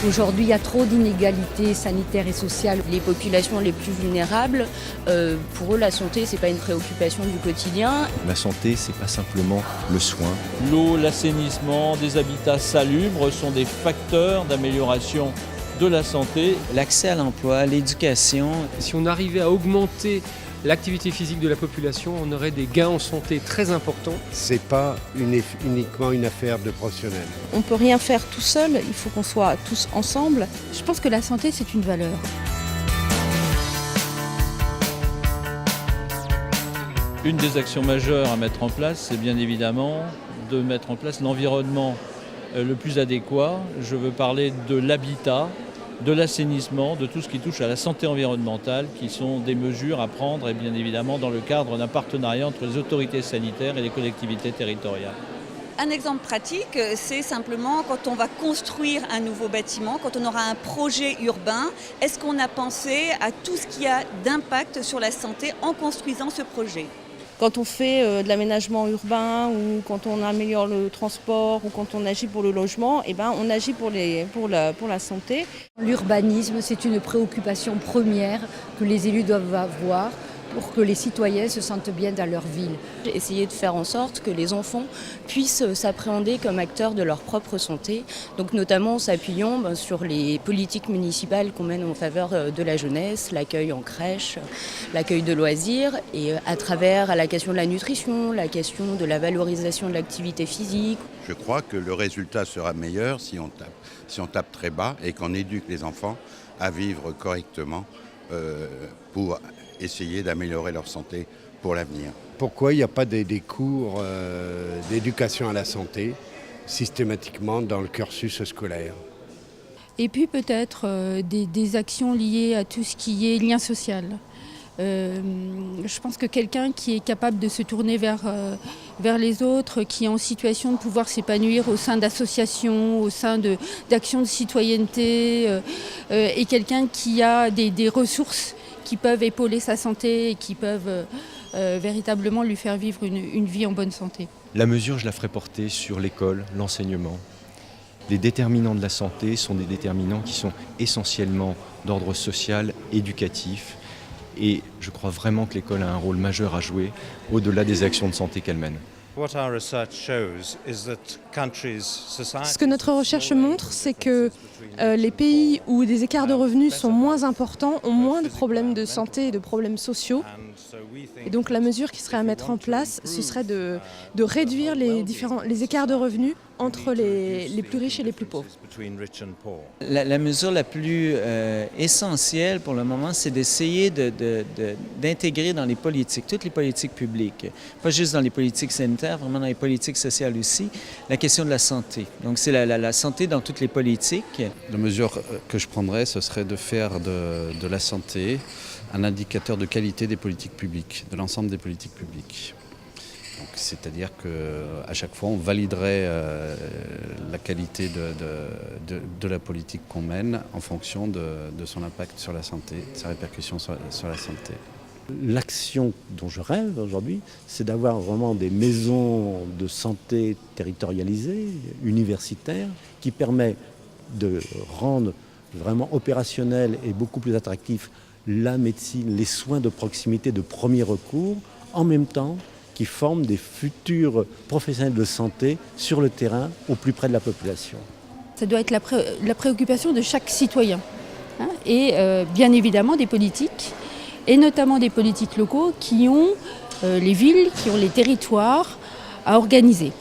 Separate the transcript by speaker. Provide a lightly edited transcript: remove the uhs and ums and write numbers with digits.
Speaker 1: Aujourd'hui, il y a trop d'inégalités sanitaires et sociales.
Speaker 2: Les populations les plus vulnérables, pour eux, la santé, c'est pas une préoccupation du quotidien.
Speaker 3: La santé, c'est pas simplement le soin.
Speaker 4: L'eau, l'assainissement, des habitats salubres sont des facteurs d'amélioration de la santé.
Speaker 5: L'accès à l'emploi, l'éducation.
Speaker 6: Si on arrivait à augmenter l'activité physique de la population, on aurait des gains en santé très importants.
Speaker 7: C'est pas uniquement une affaire de professionnels.
Speaker 2: On peut rien faire tout seul, il faut qu'on soit tous ensemble.
Speaker 1: Je pense que la santé, c'est une valeur.
Speaker 4: Une des actions majeures à mettre en place, c'est bien évidemment de mettre en place l'environnement le plus adéquat. Je veux parler de l'habitat, de l'assainissement, de tout ce qui touche à la santé environnementale, qui sont des mesures à prendre, et bien évidemment dans le cadre d'un partenariat entre les autorités sanitaires et les collectivités territoriales.
Speaker 8: Un exemple pratique, c'est simplement quand on va construire un nouveau bâtiment, quand on aura un projet urbain, est-ce qu'on a pensé à tout ce qui a d'impact sur la santé en construisant ce projet ?
Speaker 2: Quand on fait de l'aménagement urbain ou quand on améliore le transport ou quand on agit pour le logement, on agit pour la santé.
Speaker 1: L'urbanisme, c'est une préoccupation première que les élus doivent avoir pour que les citoyens se sentent bien dans leur ville.
Speaker 2: Essayer de faire en sorte que les enfants puissent s'appréhender comme acteurs de leur propre santé, donc notamment en s'appuyant sur les politiques municipales qu'on mène en faveur de la jeunesse, l'accueil en crèche, l'accueil de loisirs, et à travers la question de la nutrition, la question de la valorisation de l'activité physique.
Speaker 9: Je crois que le résultat sera meilleur si on tape très bas et qu'on éduque les enfants à vivre correctement pour essayer d'améliorer leur santé pour l'avenir.
Speaker 7: Pourquoi il n'y a pas des cours d'éducation à la santé systématiquement dans le cursus scolaire ?
Speaker 10: Et puis peut-être des actions liées à tout ce qui est lien social. Je pense que quelqu'un qui est capable de se tourner vers les autres, qui est en situation de pouvoir s'épanouir au sein d'associations, au sein d'actions de citoyenneté, et quelqu'un qui a des ressources qui peuvent épauler sa santé et qui peuvent véritablement lui faire vivre une vie en bonne santé.
Speaker 3: La mesure, je la ferai porter sur l'école, l'enseignement. Les déterminants de la santé sont des déterminants qui sont essentiellement d'ordre social, éducatif. Et je crois vraiment que l'école a un rôle majeur à jouer au-delà des actions de santé qu'elle mène.
Speaker 11: Ce que notre recherche montre, c'est que les pays où des écarts de revenus sont moins importants ont moins de problèmes de santé et de problèmes sociaux. Et donc la mesure qui serait à mettre en place, ce serait de réduire les écarts de revenus entre les plus riches et les plus pauvres.
Speaker 5: La mesure la plus essentielle pour le moment, c'est d'essayer d'intégrer dans les politiques, toutes les politiques publiques, pas juste dans les politiques sanitaires, vraiment dans les politiques sociales aussi, la question de la santé. Donc c'est la santé dans toutes les politiques.
Speaker 12: La mesure que je prendrais, ce serait de faire de la santé un indicateur de qualité des politiques publiques, de l'ensemble des politiques publiques. C'est-à-dire qu'à chaque fois, on validerait la qualité de la politique qu'on mène en fonction de son impact sur la santé, de sa répercussion sur la santé.
Speaker 13: L'action dont je rêve aujourd'hui, c'est d'avoir vraiment des maisons de santé territorialisées, universitaires, qui permettent de rendre vraiment opérationnel et beaucoup plus attractif la médecine, les soins de proximité de premier recours, en même temps qui forment des futurs professionnels de santé sur le terrain, au plus près de la population.
Speaker 10: Ça doit être la préoccupation de chaque citoyen, et bien évidemment des politiques, et notamment des politiques locaux qui ont les villes, qui ont les territoires à organiser.